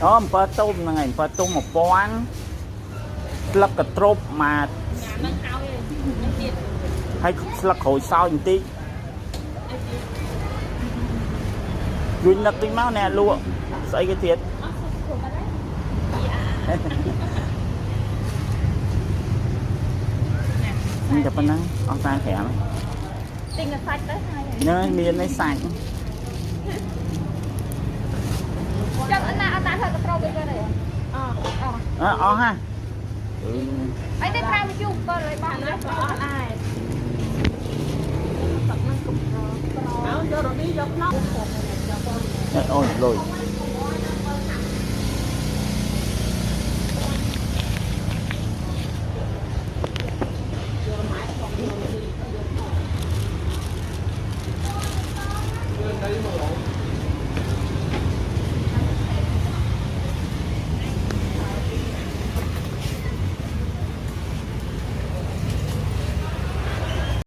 អំពើទុំហ្នឹងឯងអំពើទុំ1000ស្លឹកកត្រុបមកហ្នឹងហើយស្លឹកក្រូចសើចបន្តិចយូរនឹកតិចមកណែលក់ស្អីគេទៀតតែប៉ុណ្ណឹងអស់45ទិញតែសាច់ទៅហើយហ្នឹងមានតែសាច់ចាំអត់ណាធ្វើកត្រូវវិញទៅអស់ហ่ะអីនេះប្រើវិទ្យុ7ឲ្យបងណាអត់ដែរទឹកនឹងកំប្រអើយករនេះយកខ្នងអូយលុយយក